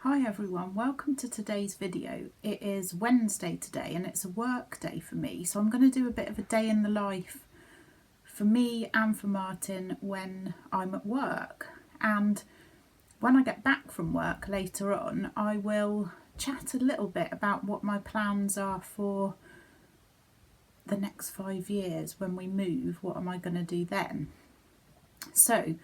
Hi everyone, welcome to today's video. It is Wednesday today and it's a work day for me, so I'm going to do a bit of a day in the life for me and for Martin when I'm at work. And when I get back from work later on, I will chat a little bit about what my plans are for the next 5 years when we move. What am I going to do then? So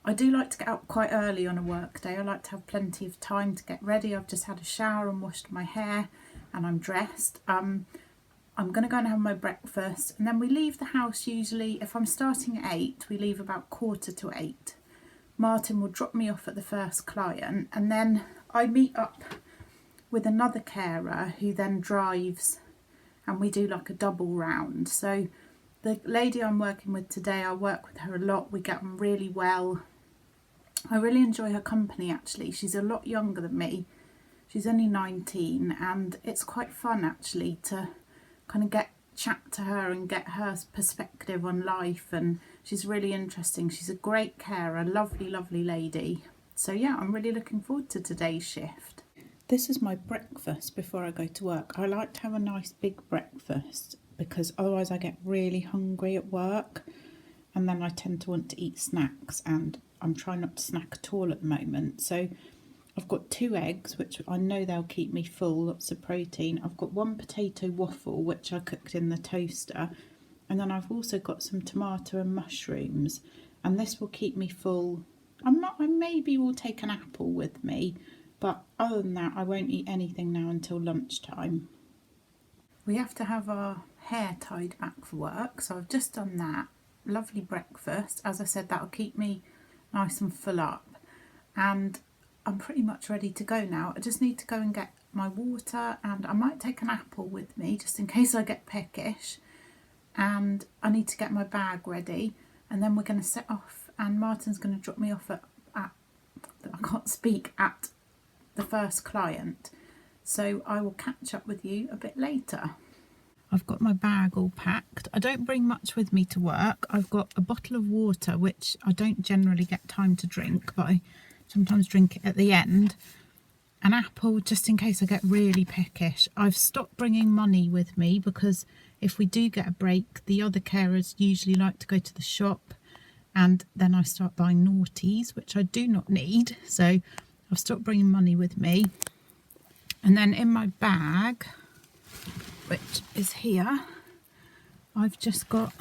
I do like to get up quite early on a work day. I like to have plenty of time to get ready. I've just had a shower and washed my hair and I'm dressed. I'm going to go and have my breakfast, and then we leave the house usually, if I'm starting at 8, we leave about 7:45. Martin will drop me off at the first client, and then I meet up with another carer who then drives, and we do like a double round. So the lady I'm working with today, I work with her a lot. We get on really well. I really enjoy her company actually. She's a lot younger than me. She's only 19, and it's quite fun actually to kind of chat to her and get her perspective on life, and she's really interesting. She's a great carer, lovely lady. So yeah, I'm really looking forward to today's shift. This is my breakfast before I go to work. I like to have a nice big breakfast because otherwise I get really hungry at work and then I tend to want to eat snacks, and I'm trying not to snack at all at the moment. So I've got 2 eggs, which I know they'll keep me full, lots of protein. I've got 1 potato waffle, which I cooked in the toaster. And then I've also got some tomato and mushrooms, and this will keep me full. I maybe will take an apple with me, but other than that, I won't eat anything now until lunchtime. We have to have our hair tied back for work, so I've just done that. Lovely breakfast. As I said, that'll keep me nice and full up. And I'm pretty much ready to go now. I just need to go and get my water, and I might take an apple with me just in case I get peckish. And I need to get my bag ready, and then we're going to set off, and Martin's going to drop me off at the first client. So I will catch up with you a bit later. I've got my bag all packed. I don't bring much with me to work. I've got a bottle of water, which I don't generally get time to drink, but I sometimes drink it at the end. An apple, just in case I get really peckish. I've stopped bringing money with me because if we do get a break, the other carers usually like to go to the shop, and then I start buying naughties, which I do not need. So I've stopped bringing money with me. And then in my bag, which is here, I've got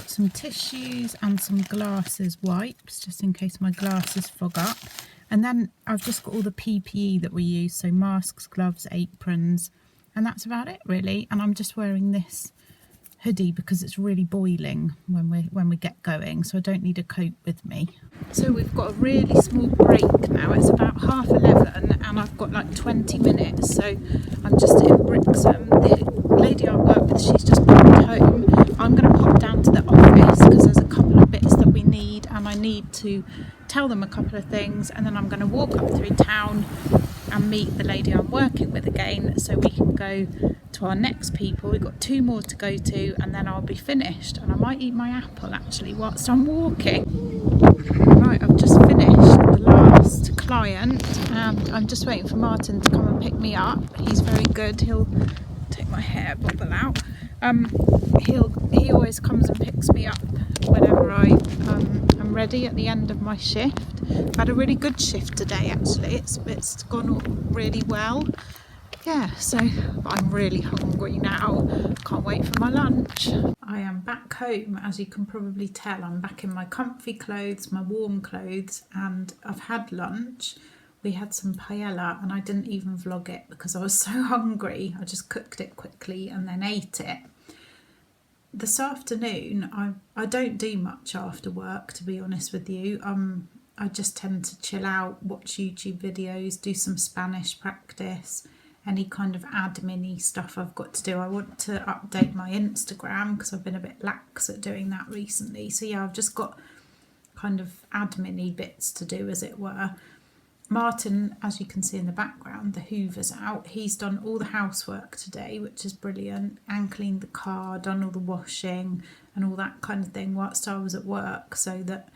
some tissues and some glasses wipes, just in case my glasses fog up. And then I've just got all the PPE that we use, so masks, gloves, aprons, and that's about it really. And I'm just wearing this hoodie because it's really boiling when we get going, so I don't need a coat with me. So we've got a really small break now. It's about 11:30 and I've got like 20 minutes, so I'm just in Brixham. The lady I work with, she's just popped home. I'm going to pop down to the office because there's a couple of bits that we need, and I need to tell them a couple of things, and then I'm going to walk up through town and meet the lady I'm working with again, so we can go to our next people. We've got 2 more to go to, and then I'll be finished, and I might eat my apple actually whilst I'm walking. Right, I've just finished the last client and I'm just waiting for Martin to come and pick me up. He's very good. He'll take my hair bobble out. He always comes and picks me up whenever I am ready at the end of my shift. I've had a really good shift today actually. It's gone all really well. Yeah, so I'm really hungry now. Can't wait for my lunch. I am back home, as you can probably tell. I'm back in my comfy clothes, my warm clothes, and I've had lunch. We had some paella and I didn't even vlog it because I was so hungry. I just cooked it quickly and then ate it. This afternoon, I don't do much after work, to be honest with you. I just tend to chill out, watch YouTube videos, do some Spanish practice, any kind of admin-y stuff I've got to do. I want to update my Instagram because I've been a bit lax at doing that recently. So yeah, I've just got kind of admin-y bits to do, as it were. Martin, as you can see in the background, the Hoover's out. He's done all the housework today, which is brilliant, and cleaned the car, done all the washing and all that kind of thing whilst I was at work, so that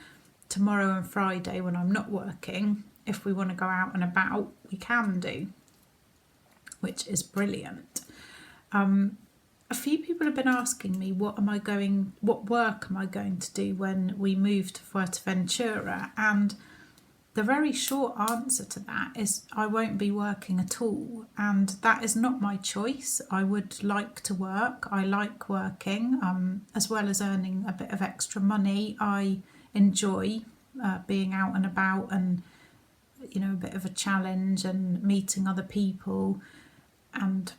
tomorrow and Friday when I'm not working, if we want to go out and about, we can do, which is brilliant. A few people have been asking me what work am I going to do when we move to Fuerteventura, and the very short answer to that is I won't be working at all, and that is not my choice. I would like to work. I like working, as well as earning a bit of extra money. I enjoy being out and about, and a bit of a challenge and meeting other people, and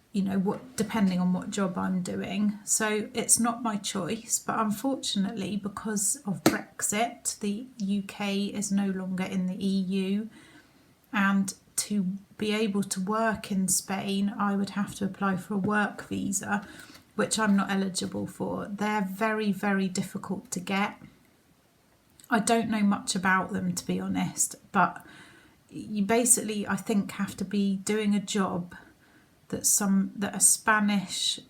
depending on what job I'm doing. So it's not my choice, but unfortunately, because of Brexit, the UK is no longer in the EU, and to be able to work in Spain I would have to apply for a work visa, which I'm not eligible for. They're very, very difficult to get. I don't know much about them, to be honest, but you basically, I think, have to be doing a job that a Spanish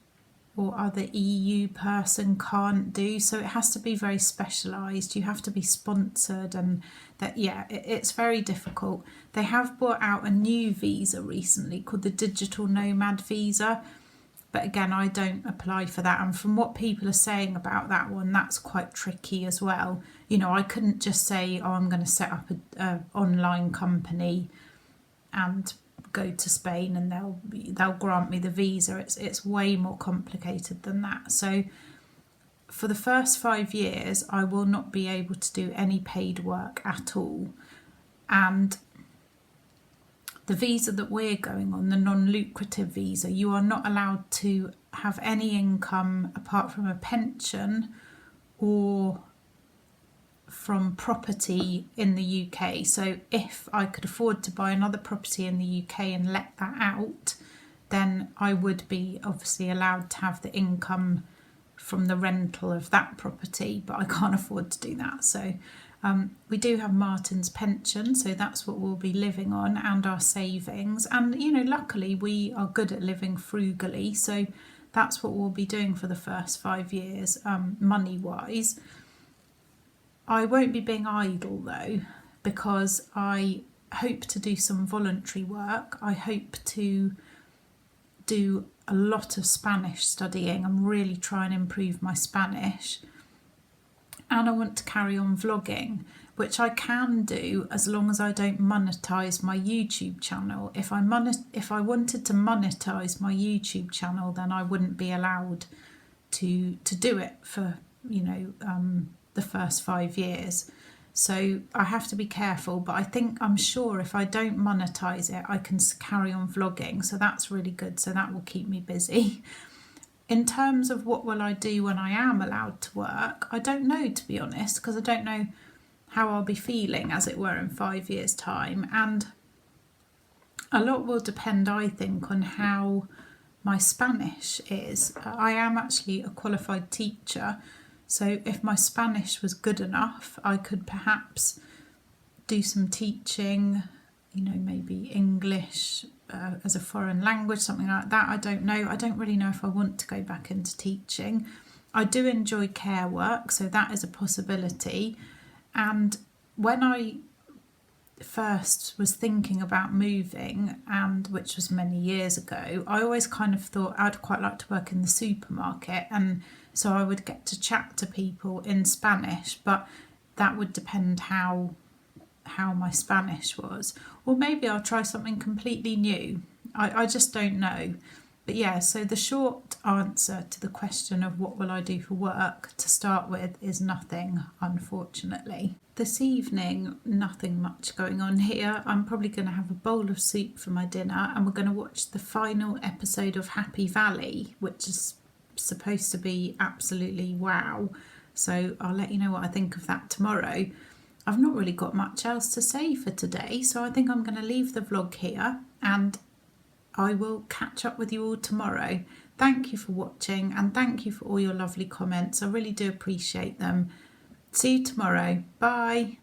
or other EU person can't do. So it has to be very specialised. You have to be sponsored, and it's very difficult. They have brought out a new visa recently called the digital nomad visa, but again, I don't apply for that. And from what people are saying about that one, that's quite tricky as well. I couldn't just say, I'm going to set up an online company and go to Spain and they'll grant me the visa. It's way more complicated than that. So for the first 5 years I will not be able to do any paid work at all, and the visa that we're going on, the non-lucrative visa, you are not allowed to have any income apart from a pension or from property in the UK. So if I could afford to buy another property in the UK and let that out, then I would be obviously allowed to have the income from the rental of that property, but I can't afford to do that. So we do have Martin's pension, so that's what we'll be living on, and our savings. And luckily we are good at living frugally, so that's what we'll be doing for the first 5 years, money wise. I won't be being idle though, because I hope to do some voluntary work. I hope to do a lot of Spanish studying and really try and improve my Spanish. And I want to carry on vlogging, which I can do as long as I don't monetize my YouTube channel. If I wanted to monetize my YouTube channel, then I wouldn't be allowed to do it for the first 5 years. So I have to be careful, but I'm sure if I don't monetize it, I can carry on vlogging. So that's really good. So that will keep me busy. In terms of what will I do when I am allowed to work, I don't know, to be honest, because I don't know how I'll be feeling, as it were, in 5 years' time. And a lot will depend, I think, on how my Spanish is. I am actually a qualified teacher, so if my Spanish was good enough, I could perhaps do some teaching, maybe English as a foreign language, something like that. I don't know. I don't really know if I want to go back into teaching. I do enjoy care work, so that is a possibility. And when I first was thinking about moving, and which was many years ago, I always kind of thought I'd quite like to work in the supermarket, and so I would get to chat to people in Spanish, but that would depend how my Spanish was. Or maybe I'll try something completely new. I just don't know. But yeah, so the short answer to the question of what will I do for work to start with is nothing, unfortunately. This evening, nothing much going on here. I'm probably going to have a bowl of soup for my dinner, and we're going to watch the final episode of Happy Valley, which is supposed to be absolutely wow. So I'll let you know what I think of that tomorrow. I've not really got much else to say for today, so I think I'm going to leave the vlog here, and I will catch up with you all tomorrow. Thank you for watching, and thank you for all your lovely comments. I really do appreciate them. See you tomorrow. Bye.